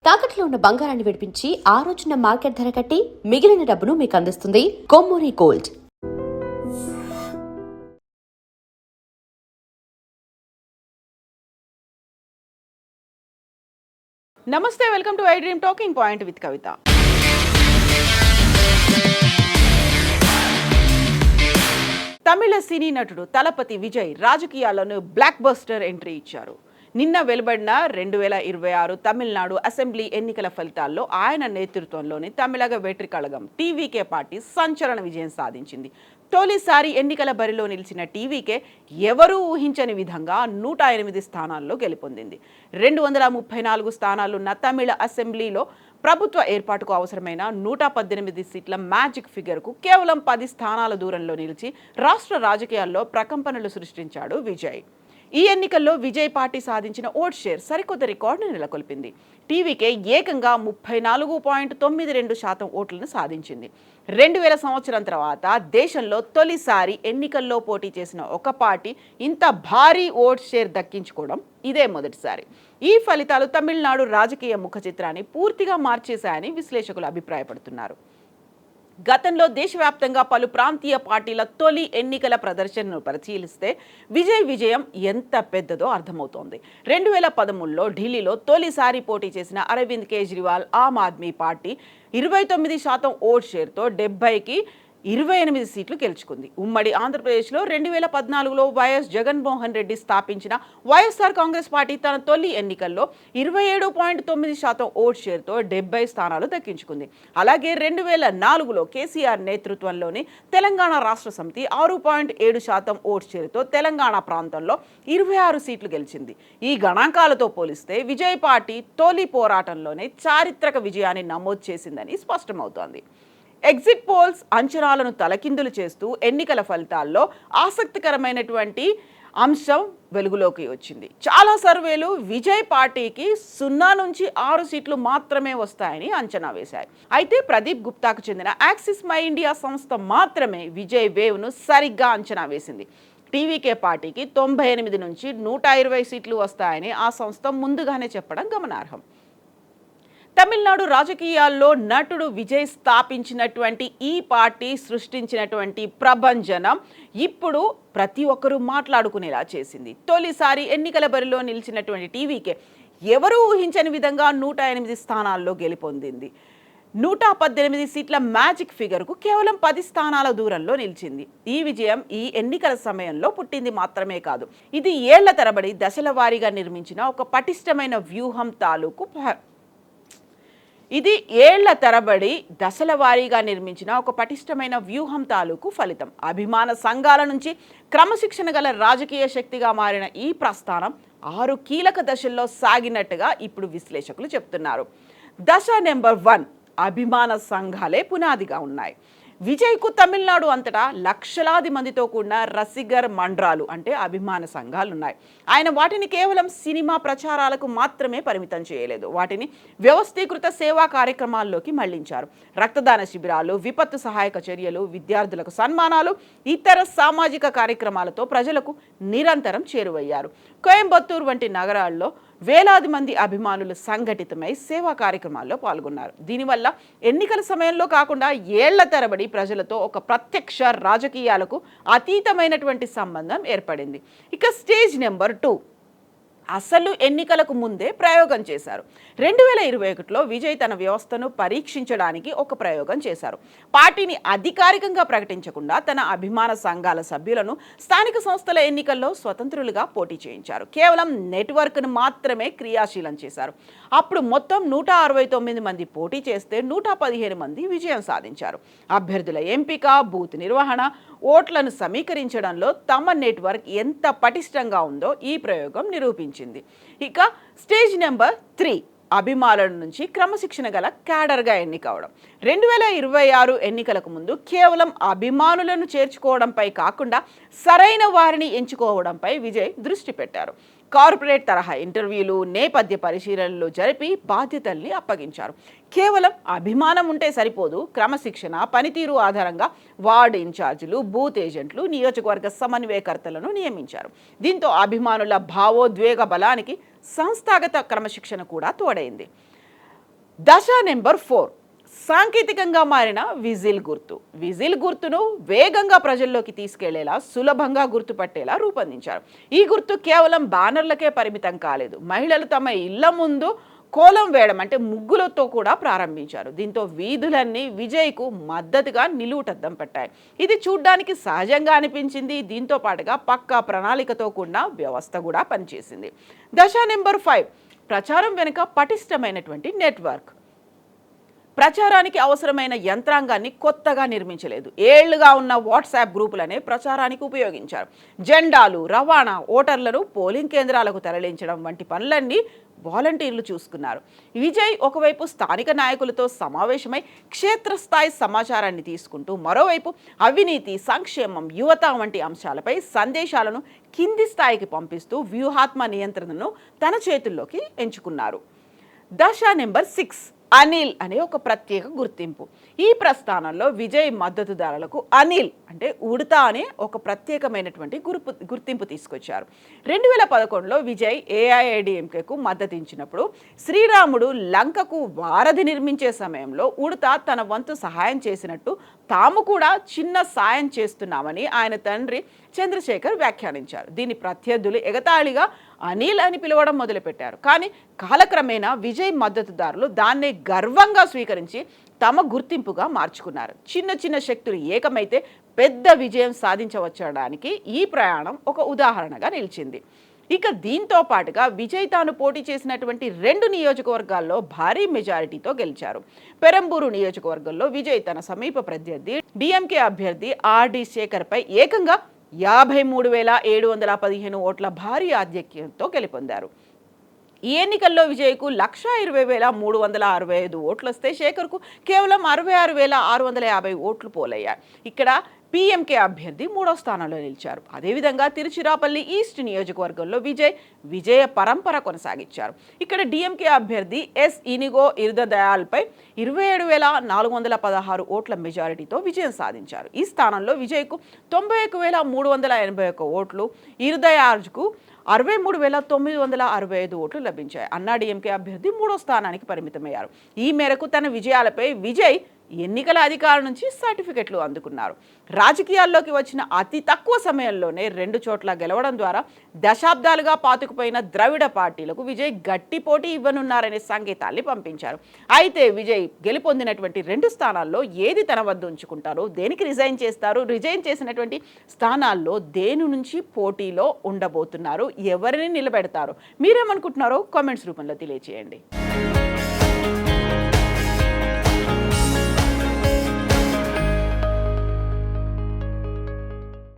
తాకట్లో ఉన్న బంగారాన్ని విడిపించి ఆ రోజున మార్కెట్ ధర కట్టి మిగిలిన డబ్బును మీకు అందిస్తుంది కొమ్మూరి గోల్డ్. నమస్తే, welcome to I dream talking point with Kavitha. తమిళ సినీ నటుడు తలపతి విజయ్ రాజకీయాలను బ్లాక్ బస్టర్ ఎంట్రీ ఇచ్చారు. నిన్న వెలువడిన 2026 తమిళనాడు అసెంబ్లీ ఎన్నికల ఫలితాల్లో ఆయన నేతృత్వంలోని తమిళగ వెట్రి కళగం టీవీకే పార్టీ సంచలన విజయం సాధించింది. తొలిసారి ఎన్నికల బరిలో నిలిచిన టీవీకే ఎవరూ ఊహించని విధంగా 108 స్థానాల్లో గెలుపొందింది. 234 స్థానాలున్న తమిళ అసెంబ్లీలో ప్రభుత్వ ఏర్పాటుకు అవసరమైన 118 సీట్ల మ్యాజిక్ ఫిగర్కు కేవలం 10 స్థానాల దూరంలో నిలిచి రాష్ట్ర రాజకీయాల్లో ప్రకంపనలు సృష్టించాడు విజయ్. ఈ ఎన్నికల్లో విజయ్ పార్టీ సాధించిన ఓట్ షేర్ సరికొత్త రికార్డును నెలకొల్పింది. టీవీకే ఏకంగా 34.92% ఓట్లను సాధించింది. 2000 సంవత్సరం తర్వాత దేశంలో తొలిసారి ఎన్నికల్లో పోటీ చేసిన ఒక పార్టీ ఇంత భారీ ఓట్ షేర్ దక్కించుకోవడం ఇదే మొదటిసారి. ఈ ఫలితాలు తమిళనాడు రాజకీయ ముఖ చిత్రాన్ని పూర్తిగా మార్చేశాయని విశ్లేషకులు అభిప్రాయపడుతున్నారు. గతంలో దేశవ్యాప్తంగా పలు ప్రాంతీయ పార్టీల తొలి ఎన్నికల ప్రదర్శనను పరిశీలిస్తే విజయ్ విజయం ఎంత పెద్దదో అర్థమవుతోంది. 2013లో ఢిల్లీలో తొలిసారి పోటీ చేసిన అరవింద్ కేజ్రీవాల్ ఆమ్ ఆద్మీ పార్టీ 29% ఓట్ షేర్తో 70కి 28 సీట్లు గెలుచుకుంది. ఉమ్మడి ఆంధ్రప్రదేశ్లో 2014లో వైఎస్ జగన్మోహన్ రెడ్డి స్థాపించిన వైఎస్ఆర్ కాంగ్రెస్ పార్టీ తన తొలి ఎన్నికల్లో 27.9% ఓట్ షేర్తో 70 స్థానాలు దక్కించుకుంది. అలాగే 2004లో కేసీఆర్ నేతృత్వంలోని తెలంగాణ రాష్ట్ర సమితి 6.7% ఓట్ షేర్తో తెలంగాణ ప్రాంతంలో 26 సీట్లు గెలిచింది. ఈ గణాంకాలతో పోలిస్తే విజయ్ పార్టీ తొలి పోరాటంలోనే చారిత్రక విజయాన్ని నమోదు చేసిందని స్పష్టమవుతోంది. ఎగ్జిట్ పోల్స్ అంచనాలను తలకిందులు చేస్తూ ఎన్నికల ఫలితాల్లో ఆసక్తికరమైనటువంటి అంశం వెలుగులోకి వచ్చింది. చాలా సర్వేలు విజయ్ పార్టీకి 0 నుంచి 6 సీట్లు మాత్రమే వస్తాయని అంచనా వేశాయి. అయితే ప్రదీప్ గుప్తాకు చెందిన యాక్సిస్ మై ఇండియా సంస్థ మాత్రమే విజయ్ వేవ్ను సరిగ్గా అంచనా వేసింది. టీవీకే పార్టీకి 98 నుంచి 120 సీట్లు వస్తాయని ఆ సంస్థ ముందుగానే చెప్పడం గమనార్హం. తమిళనాడు రాజకీయాల్లో నటుడు విజయ్ స్థాపించినటువంటి ఈ పార్టీ సృష్టించినటువంటి ప్రభంజనం ఇప్పుడు ప్రతి ఒక్కరూ మాట్లాడుకునేలా చేసింది. తొలిసారి ఎన్నికల బరిలో నిలిచినటువంటి టీవీకే ఎవరూ ఊహించని విధంగా 108 స్థానాల్లో గెలుపొందింది. 118 సీట్ల మ్యాజిక్ ఫిగర్కు కేవలం 10 స్థానాల దూరంలో నిలిచింది. ఈ విజయం ఈ ఎన్నికల సమయంలో పుట్టింది మాత్రమే కాదు, ఇది ఏళ్ల తరబడి దశల వారీగా నిర్మించిన ఒక పటిష్టమైన వ్యూహం తాలూకు ఫలితం. అభిమాన సంఘాల నుంచి క్రమశిక్షణ గల రాజకీయ శక్తిగా మారిన ఈ ప్రస్థానం 6 కీలక దశల్లో సాగినట్టుగా ఇప్పుడు విశ్లేషకులు చెప్తున్నారు. దశ నెంబర్ 1, అభిమాన సంఘాలే పునాదిగా ఉన్నాయి. విజయ్కు తమిళనాడు అంతటా లక్షలాది మందితో కూడిన రసిగర్ మండ్రాలు అంటే అభిమాన సంఘాలు ఉన్నాయి. ఆయన వాటిని కేవలం సినిమా ప్రచారాలకు మాత్రమే పరిమితం చేయలేదు, వాటిని వ్యవస్థీకృత సేవా కార్యక్రమాల్లోకి మళ్లించారు. రక్తదాన శిబిరాలు, విపత్తు సహాయక చర్యలు, విద్యార్థులకు సన్మానాలు, ఇతర సామాజిక కార్యక్రమాలతో ప్రజలకు నిరంతరం చేరువయ్యారు. కోయంబత్తూరు వంటి నగరాల్లో వేలాది మంది అభిమానులు సంఘటితమై సేవా కార్యక్రమాల్లో పాల్గొన్నారు. దీనివల్ల ఎన్నికల సమయంలో కాకుండా ఏళ్ల తరబడి ప్రజలతో ఒక ప్రత్యక్ష రాజకీయాలకు అతీతమైనటువంటి సంబంధం ఏర్పడింది. ఇక స్టేజ్ నెంబర్ 2, అసలు ఎన్నికలకు ముందే ప్రయోగం చేశారు. 2021లో విజయ్ తన వ్యవస్థను పరీక్షించడానికి ఒక ప్రయోగం చేశారు. పార్టీని అధికారికంగా ప్రకటించకుండా తన అభిమాన సంఘాల సభ్యులను స్థానిక సంస్థల ఎన్నికల్లో స్వతంత్రులుగా పోటీ చేయించారు. కేవలం నెట్వర్క్ను మాత్రమే క్రియాశీలం చేశారు. అప్పుడు మొత్తం 169 మంది పోటీ చేస్తే 115 మంది విజయం సాధించారు. అభ్యర్థుల ఎంపిక, బూత్ నిర్వహణ, ఓట్లను సమీకరించడంలో తమ నెట్వర్క్ ఎంత పటిష్టంగా ఉందో ఈ ప్రయోగం నిరూపించింది. ఇక స్టేజ్ నెంబర్ 3, అభిమానుల నుంచి క్రమశిక్షణ గల క్యాడర్గా ఎన్నికవడం. 2026 ఎన్నికలకు ముందు కేవలం అభిమానులను చేర్చుకోవడంపై కాకుండా సరైన వారిని ఎంచుకోవడంపై విజయ్ దృష్టి పెట్టారు. కార్పొరేట్ తరహా ఇంటర్వ్యూలు, నేపథ్య పరిశీలనలు జరిపి బాధ్యతల్ని అప్పగించారు. కేవలం అభిమానం ఉంటే సరిపోదు, క్రమశిక్షణ, పనితీరు ఆధారంగా వార్డు ఇన్ఛార్జీలు, బూత్ ఏజెంట్లు, నియోజకవర్గ సమన్వయకర్తలను నియమించారు. దీంతో అభిమానుల భావోద్వేగ బలానికి సంస్థాగత క్రమశిక్షణ కూడా తోడైంది. దశ నెంబర్ 4, సాంకేతికంగా మారిన విజిల్ గుర్తు. విజిల్ గుర్తును వేగంగా ప్రజల్లోకి తీసుకెళ్లేలా, సులభంగా గుర్తుపట్టేలా రూపొందించారు. ఈ గుర్తు కేవలం బ్యానర్లకే పరిమితం కాలేదు. మహిళలు తమ ఇళ్ల ముందు కోలం వేయడం అంటే ముగ్గులతో కూడా ప్రారంభించారు. దీంతో వీధులన్నీ విజయ్కు మద్దతుగా నిలువుటద్దం పట్టాయి. ఇది చూడ్డానికి సహజంగా అనిపించింది. దీంతో పాటుగా పక్కా ప్రణాళికతో కూడిన వ్యవస్థ కూడా పనిచేసింది. దశ నెంబర్ 5, ప్రచారం వెనుక పటిష్టమైనటువంటి నెట్వర్క్. ప్రచారానికి అవసరమైన యంత్రాంగాన్ని కొత్తగా నిర్మించలేదు. ఏళ్లుగా ఉన్న వాట్సాప్ గ్రూపులనే ప్రచారానికి ఉపయోగించారు. జెండాలు, రవాణా, ఓటర్లను పోలింగ్ కేంద్రాలకు తరలించడం వంటి పనులన్నీ వాలంటీర్లు చూసుకున్నారు. విజయ్ ఒకవైపు స్థానిక నాయకులతో సమావేశమై క్షేత్రస్థాయి సమాచారాన్ని తీసుకుంటూ, మరోవైపు అవినీతి, సంక్షేమం, యువత వంటి అంశాలపై సందేశాలను కింది స్థాయికి పంపిస్తూ వ్యూహాత్మ నియంత్రణను తన చేతుల్లోకి ఎంచుకున్నారు. దశ నెంబర్ 6, అనిల్ అనే ఒక ప్రత్యేక గుర్తింపు. ఈ ప్రస్థానంలో విజయ్ మద్దతుదారులకు అనిల్ అంటే ఉడతా అనే ఒక ప్రత్యేకమైనటువంటి గుర్తింపు తీసుకొచ్చారు. 2011లో విజయ్ ఏఐఏడీఎంకేకు మద్దతించినప్పుడు శ్రీరాముడు లంకకు వారధి నిర్మించే సమయంలో ఉడతా తన వంతు సహాయం చేసినట్టు తాము కూడా చిన్న సాయం చేస్తున్నామని ఆయన తండ్రి చంద్రశేఖర్ వ్యాఖ్యానించారు. దీని ప్రత్యర్థులు ఎగతాళిగా అనిల్ అని పిలవడం మొదలుపెట్టారు. కానీ కాలక్రమేణా విజయ్ మద్దతుదారులు దాన్నే గర్వంగా స్వీకరించి తమ గుర్తింపుగా మార్చుకున్నారు. చిన్న చిన్న శక్తులు ఏకమైతే పెద్ద విజయం సాధించవచ్చడానికి ఈ ప్రయాణం ఒక ఉదాహరణగా నిలిచింది. ఇక దీంతో పాటుగా విజయ్ తాను పోటీ చేసినటువంటి 2 నియోజకవర్గాల్లో భారీ మెజారిటీతో గెలిచారు. పెరంబూరు నియోజకవర్గంలో విజయ్ తన సమీప ప్రత్యర్థి డిఎంకే అభ్యర్థి ఆర్డి శేఖర్పై ఏకంగా 53,715 ఓట్ల భారీ ఆధిక్యంతో గెలుపొందారు. ఈ ఎన్నికల్లో విజయ్కు 1,20,365 ఓట్లు వస్తే శేఖర్కు కేవలం 66,650 ఓట్లు పోలయ్యాయి. ఇక్కడ పీఎంకే అభ్యర్థి 3వ స్థానంలో నిలిచారు. అదేవిధంగా తిరుచిరాపల్లి ఈస్ట్ నియోజకవర్గంలో విజయ పరంపర కొనసాగించారు. ఇక్కడ డిఎంకే అభ్యర్థి ఎస్ ఇనిగో ఇరుదయాల్పై 27,416 ఓట్ల మెజారిటీతో విజయం సాధించారు. ఈ స్థానంలో విజయ్కు 91,381 ఓట్లు, ఇరుదయాజ్కు 63,965 ఓట్లు లభించాయి. అన్నాడీఎంకే అభ్యర్థి 3వ స్థానానికి పరిమితమయ్యారు. ఈ మేరకు తన విజయాలపై విజయ్ ఎన్నికల అధికారుల నుంచి సర్టిఫికెట్లు అందుకున్నారు. రాజకీయాల్లోకి వచ్చిన అతి తక్కువ సమయంలోనే 2 చోట్ల గెలవడం ద్వారా దశాబ్దాలుగా పాతుకుపోయిన ద్రవిడ పార్టీలకు విజయ్ గట్టి పోటీ ఇవ్వనున్నారనే సంకేతాల్ని పంపించారు. అయితే విజయ్ గెలుపొందినటువంటి 2 స్థానాల్లో ఏది తన వద్ద ఉంచుకుంటారో, దేనికి రిజైన్ చేస్తారు, రిజైన్ చేసినటువంటి స్థానాల్లో దేని నుంచి పోటీలో ఉండబోతున్నారు, ఎవరిని నిలబెడతారో మీరేమనుకుంటున్నారో కామెంట్స్ రూపంలో తెలియజేయండి.